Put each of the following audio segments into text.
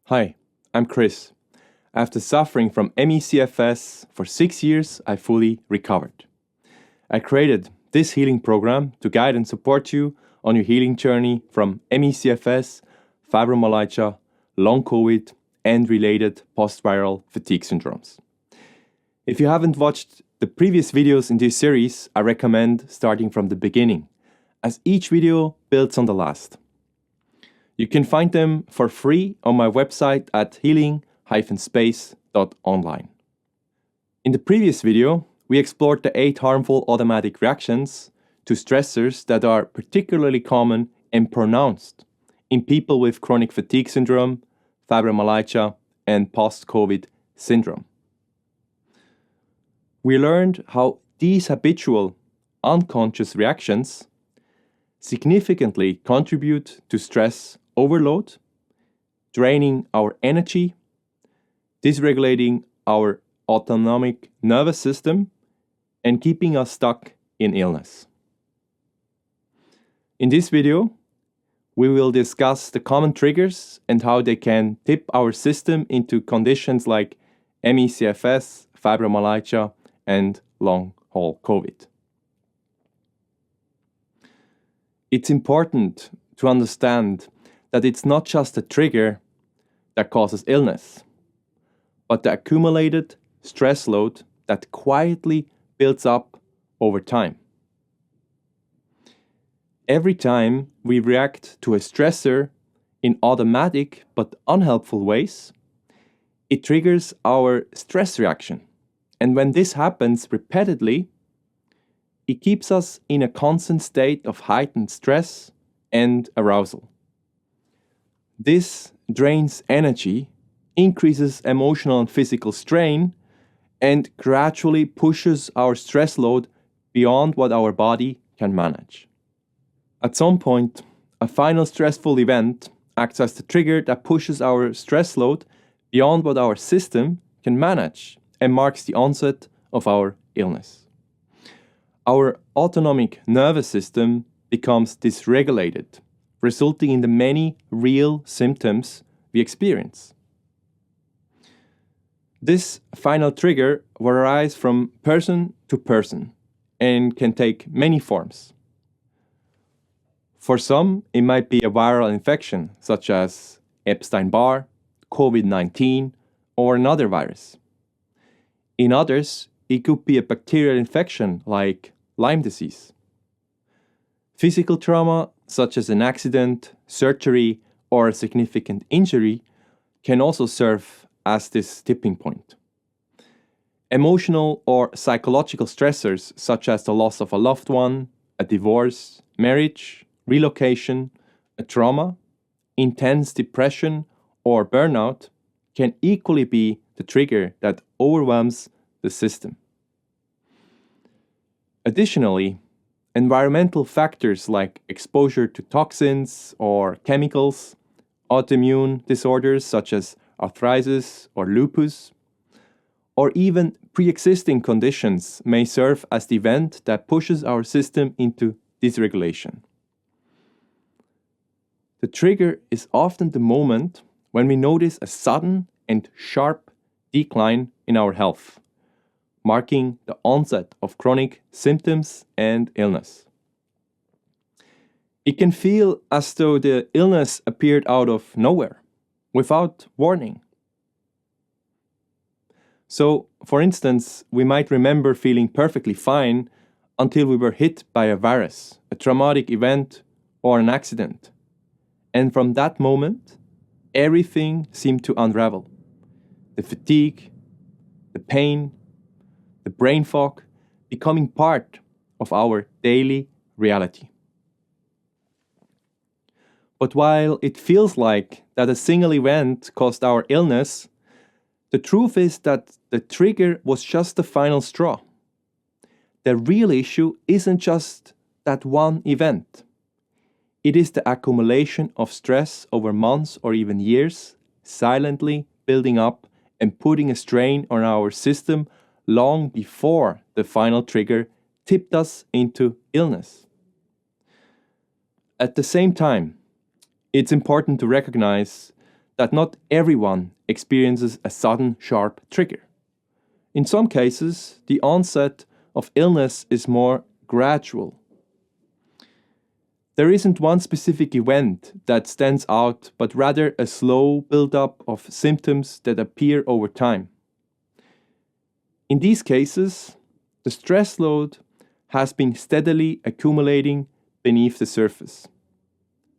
Hi, I'm Chris. After suffering from ME/CFS for 6 years, I fully recovered. I created this healing program to guide and support you on your healing journey from ME/CFS, fibromyalgia, long COVID, and related post-viral fatigue syndromes. If you haven't watched the previous videos in this series, I recommend starting from the beginning, as each video builds on the last. You can find them for free on my website at healing-space.online. In the previous video, we explored the 8 harmful automatic reactions to stressors that are particularly common and pronounced in people with chronic fatigue syndrome, fibromyalgia, and post-COVID syndrome. We learned how these habitual, unconscious reactions significantly contribute to stress overload, draining our energy, dysregulating our autonomic nervous system, and keeping us stuck in illness. In this video, we will discuss the common triggers and how they can tip our system into conditions like ME/CFS, fibromyalgia, and long-haul COVID. It's important to understand that it's not just a trigger that causes illness, but the accumulated stress load that quietly builds up over time. Every time we react to a stressor in automatic but unhelpful ways, it triggers our stress reaction. And when this happens repeatedly, it keeps us in a constant state of heightened stress and arousal. This drains energy, increases emotional and physical strain, and gradually pushes our stress load beyond what our body can manage. At some point, a final stressful event acts as the trigger that pushes our stress load beyond what our system can manage and marks the onset of our illness. Our autonomic nervous system becomes dysregulated, resulting in the many real symptoms we experience. This final trigger will arise from person to person and can take many forms. For some, it might be a viral infection such as Epstein-Barr, COVID-19, or another virus. In others, it could be a bacterial infection like Lyme disease. Physical trauma, such as an accident, surgery, or a significant injury, can also serve as this tipping point. Emotional or psychological stressors, such as the loss of a loved one, a divorce, marriage, relocation, a trauma, intense depression, or burnout, can equally be the trigger that overwhelms the system. Additionally, environmental factors like exposure to toxins or chemicals, autoimmune disorders such as arthritis or lupus, or even pre-existing conditions may serve as the event that pushes our system into dysregulation. The trigger is often the moment when we notice a sudden and sharp decline in our health, marking the onset of chronic symptoms and illness. It can feel as though the illness appeared out of nowhere, without warning. So, for instance, we might remember feeling perfectly fine until we were hit by a virus, a traumatic event, or an accident. And from that moment, everything seemed to unravel. The fatigue, the pain, the brain fog becoming part of our daily reality. But while it feels like that a single event caused our illness, the truth is that the trigger was just the final straw. The real issue isn't just that one event. It is the accumulation of stress over months or even years, silently building up and putting a strain on our system long before the final trigger tipped us into illness. At the same time, it's important to recognize that not everyone experiences a sudden sharp trigger. In some cases, the onset of illness is more gradual. There isn't one specific event that stands out, but rather a slow build-up of symptoms that appear over time. In these cases, the stress load has been steadily accumulating beneath the surface.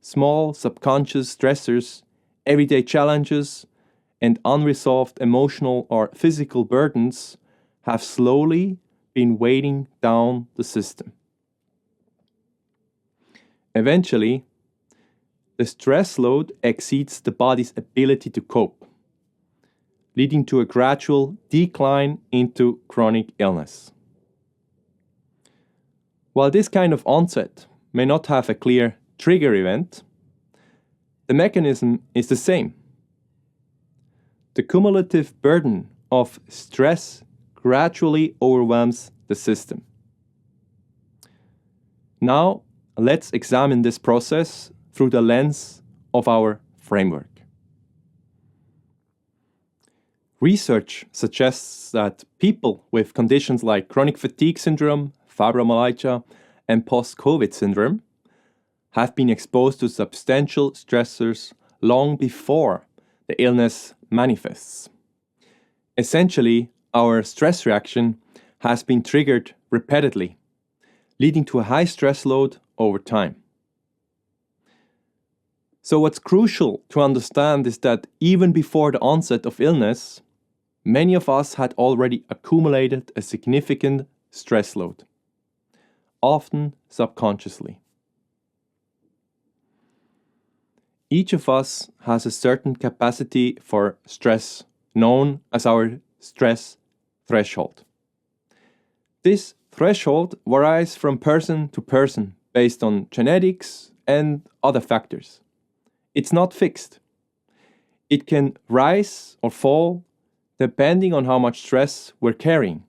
Small subconscious stressors, everyday challenges, and unresolved emotional or physical burdens have slowly been weighing down the system. Eventually, the stress load exceeds the body's ability to cope, leading to a gradual decline into chronic illness. While this kind of onset may not have a clear trigger event, the mechanism is the same. The cumulative burden of stress gradually overwhelms the system. Now, let's examine this process through the lens of our framework. Research suggests that people with conditions like chronic fatigue syndrome, fibromyalgia, and post-COVID syndrome have been exposed to substantial stressors long before the illness manifests. Essentially, our stress reaction has been triggered repeatedly, leading to a high stress load over time. So what's crucial to understand is that even before the onset of illness, many of us had already accumulated a significant stress load, often subconsciously. Each of us has a certain capacity for stress, known as our stress threshold. This threshold varies from person to person based on genetics and other factors. It's not fixed. It can rise or fall depending on how much stress we're carrying.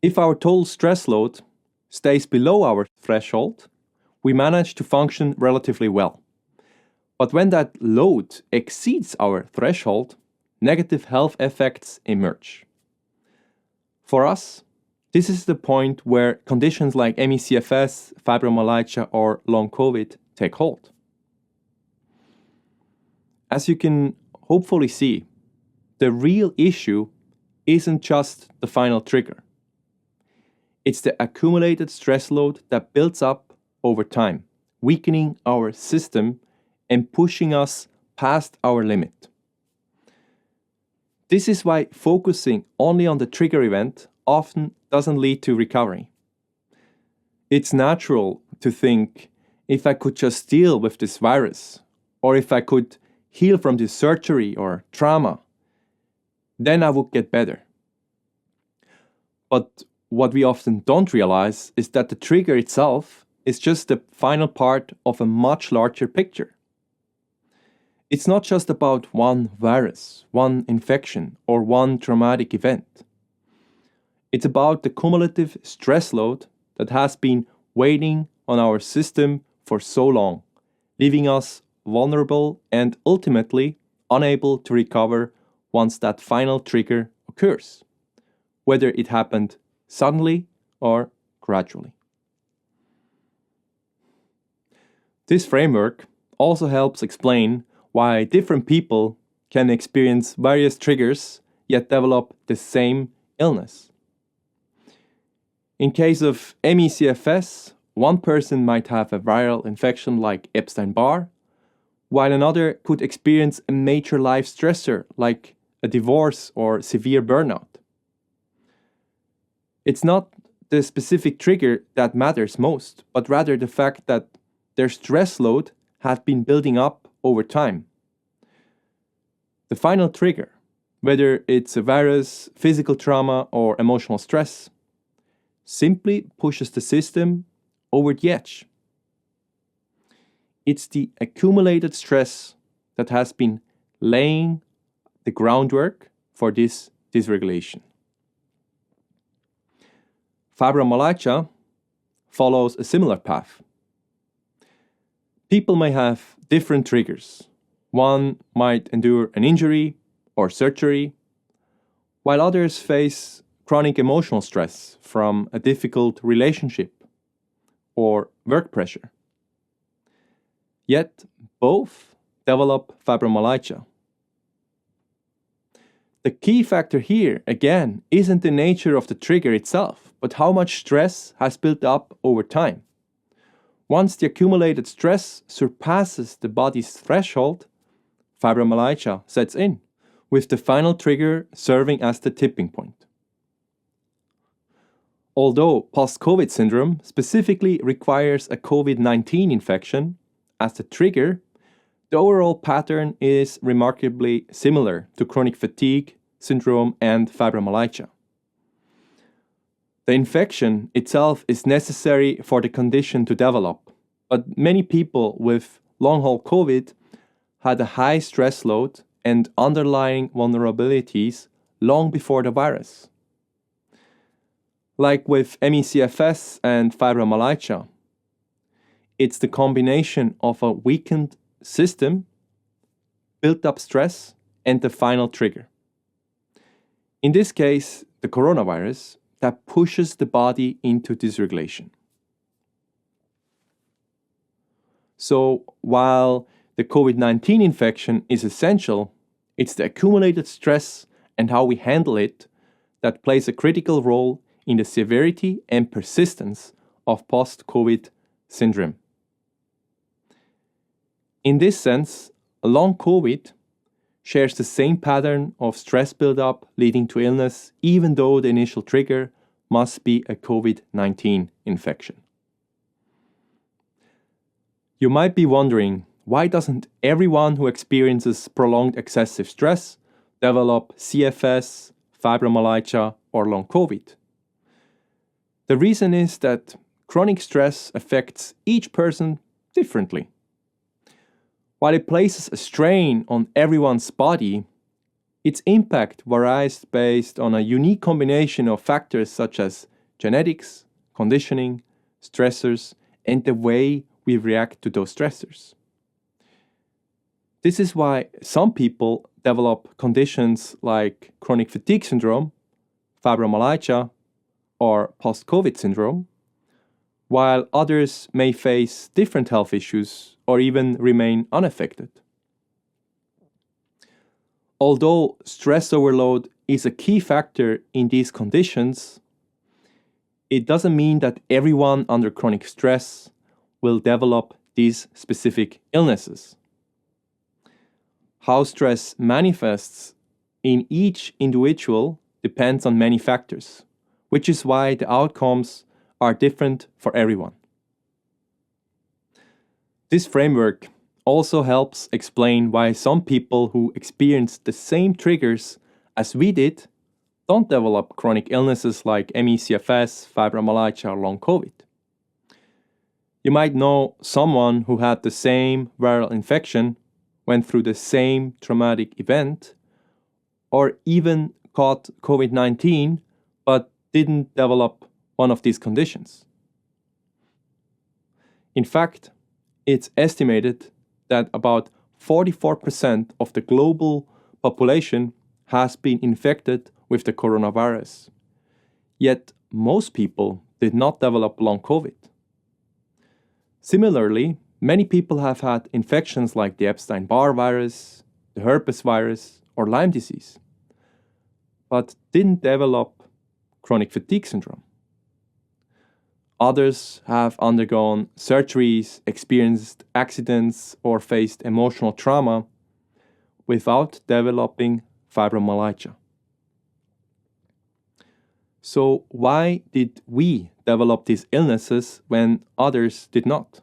If our total stress load stays below our threshold, we manage to function relatively well. But when that load exceeds our threshold, negative health effects emerge. For us, this is the point where conditions like ME/CFS, fibromyalgia, or long COVID take hold. As you can hopefully see, the real issue isn't just the final trigger. It's the accumulated stress load that builds up over time, weakening our system and pushing us past our limit. This is why focusing only on the trigger event often doesn't lead to recovery. It's natural to think, if I could just deal with this virus, or if I could heal from this surgery or trauma, then I would get better. But what we often don't realize is that the trigger itself is just the final part of a much larger picture. It's not just about one virus, one infection, or one traumatic event. It's about the cumulative stress load that has been weighing on our system for so long, leaving us vulnerable and ultimately unable to recover once that final trigger occurs, whether it happened suddenly or gradually. This framework also helps explain why different people can experience various triggers yet develop the same illness. In case of ME/CFS, one person might have a viral infection like Epstein-Barr, while another could experience a major life stressor like a divorce or severe burnout. It's not the specific trigger that matters most, but rather the fact that their stress load had been building up over time. The final trigger, whether it's a virus, physical trauma, or emotional stress, simply pushes the system over the edge. It's the accumulated stress that has been laying the groundwork for this dysregulation. Fibromyalgia follows a similar path. People may have different triggers. One might endure an injury or surgery, while others face chronic emotional stress from a difficult relationship or work pressure. Yet both develop fibromyalgia. The key factor here, again, isn't the nature of the trigger itself, but how much stress has built up over time. Once the accumulated stress surpasses the body's threshold, fibromyalgia sets in, with the final trigger serving as the tipping point. Although post-COVID syndrome specifically requires a COVID-19 infection as the trigger, the overall pattern is remarkably similar to chronic fatigue syndrome and fibromyalgia. The infection itself is necessary for the condition to develop, but many people with long-haul COVID had a high stress load and underlying vulnerabilities long before the virus. Like with ME/CFS and fibromyalgia, it's the combination of a weakened system, built-up stress, and the final trigger. In this case, the coronavirus, that pushes the body into dysregulation. So while the COVID-19 infection is essential, it's the accumulated stress and how we handle it that plays a critical role in the severity and persistence of post-COVID syndrome. In this sense, long COVID shares the same pattern of stress buildup leading to illness, even though the initial trigger must be a COVID-19 infection. You might be wondering, why doesn't everyone who experiences prolonged excessive stress develop CFS, fibromyalgia, or long COVID? The reason is that chronic stress affects each person differently. While it places a strain on everyone's body, its impact varies based on a unique combination of factors such as genetics, conditioning, stressors, and the way we react to those stressors. This is why some people develop conditions like chronic fatigue syndrome, fibromyalgia, or post-COVID syndrome, while others may face different health issues or even remain unaffected. Although stress overload is a key factor in these conditions, it doesn't mean that everyone under chronic stress will develop these specific illnesses. How stress manifests in each individual depends on many factors, which is why the outcomes are different for everyone. This framework also helps explain why some people who experience the same triggers as we did don't develop chronic illnesses like ME/CFS, fibromyalgia, or long COVID. You might know someone who had the same viral infection, went through the same traumatic event, or even caught COVID-19 but didn't develop one of these conditions. In fact, it's estimated that about 44% of the global population has been infected with the coronavirus. Yet most people did not develop long COVID. Similarly, many people have had infections like the Epstein-Barr virus, the herpes virus, or Lyme disease, but didn't develop chronic fatigue syndrome. Others have undergone surgeries, experienced accidents, or faced emotional trauma without developing fibromyalgia. So why did we develop these illnesses when others did not?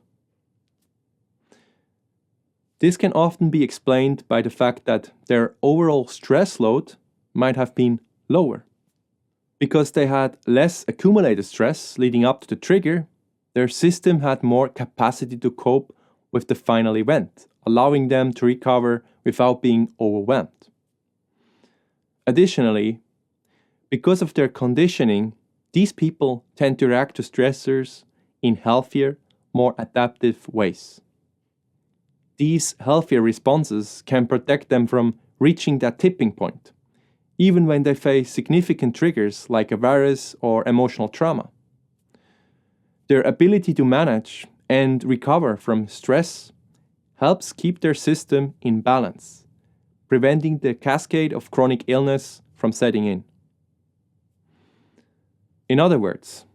This can often be explained by the fact that their overall stress load might have been lower. Because they had less accumulated stress leading up to the trigger, their system had more capacity to cope with the final event, allowing them to recover without being overwhelmed. Additionally, because of their conditioning, these people tend to react to stressors in healthier, more adaptive ways. these healthier responses can protect them from reaching that tipping point, even when they face significant triggers like a virus or emotional trauma. Their ability to manage and recover from stress helps keep their system in balance, preventing the cascade of chronic illness from setting in. In other words,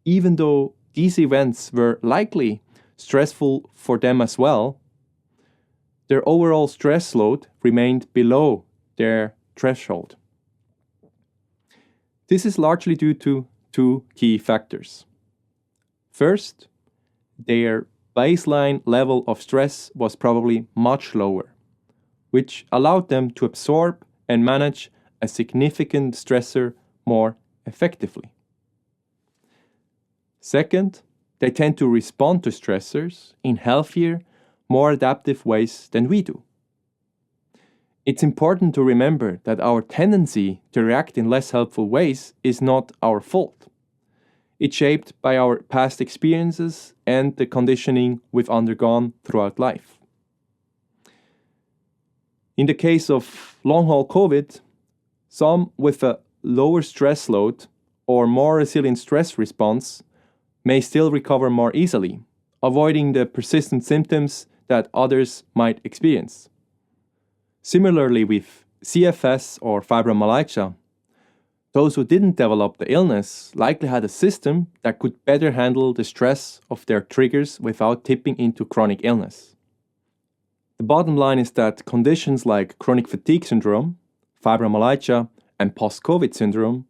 even though these events were likely stressful for them as well, their overall stress load remained below their threshold. This is largely due to two key factors. First, their baseline level of stress was probably much lower, which allowed them to absorb and manage a significant stressor more effectively. Second, they tend to respond to stressors in healthier, more adaptive ways than we do. It's important to remember that our tendency to react in less helpful ways is not our fault. It's shaped by our past experiences and the conditioning we've undergone throughout life. In the case of long-haul COVID, some with a lower stress load or more resilient stress response may still recover more easily, avoiding the persistent symptoms that others might experience. Similarly, with CFS or fibromyalgia, those who didn't develop the illness likely had a system that could better handle the stress of their triggers without tipping into chronic illness. The bottom line is that conditions like chronic fatigue syndrome, fibromyalgia, and post-COVID syndrome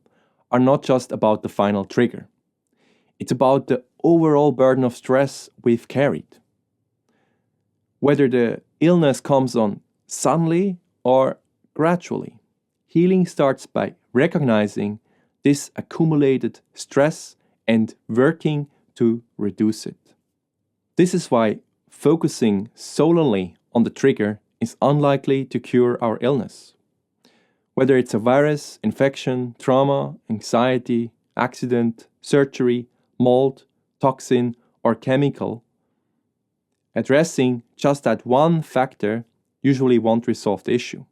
are not just about the final trigger. It's about the overall burden of stress we've carried. Whether the illness comes on suddenly or gradually, healing starts by recognizing this accumulated stress and working to reduce it. This is why focusing solely on the trigger is unlikely to cure our illness. Whether it's a virus, infection, trauma, anxiety, accident, surgery, mold, toxin, or chemical, addressing just that one factor usually won't resolve the issue.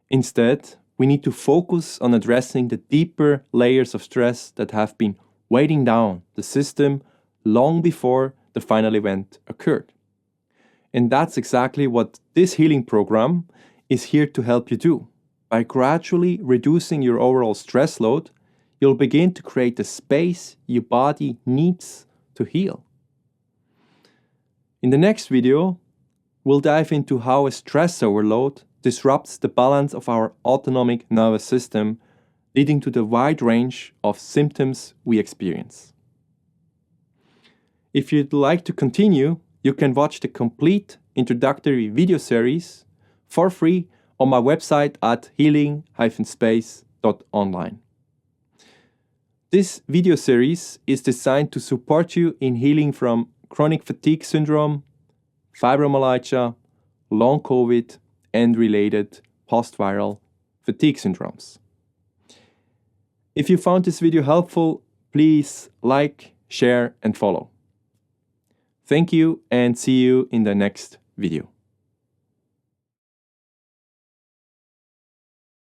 Instead, we need to focus on addressing the deeper layers of stress that have been weighing down the system long before the final event occurred. And that's exactly what this healing program is here to help you do. By gradually reducing your overall stress load, you'll begin to create the space your body needs to heal. In the next video, we'll dive into how a stress overload disrupts the balance of our autonomic nervous system, leading to the wide range of symptoms we experience. If you'd like to continue, you can watch the complete introductory video series for free on my website at healing-space.online. This video series is designed to support you in healing from chronic fatigue syndrome, fibromyalgia, long COVID, and related post-viral fatigue syndromes. If you found this video helpful, please like, share, and follow. Thank you, and see you in the next video.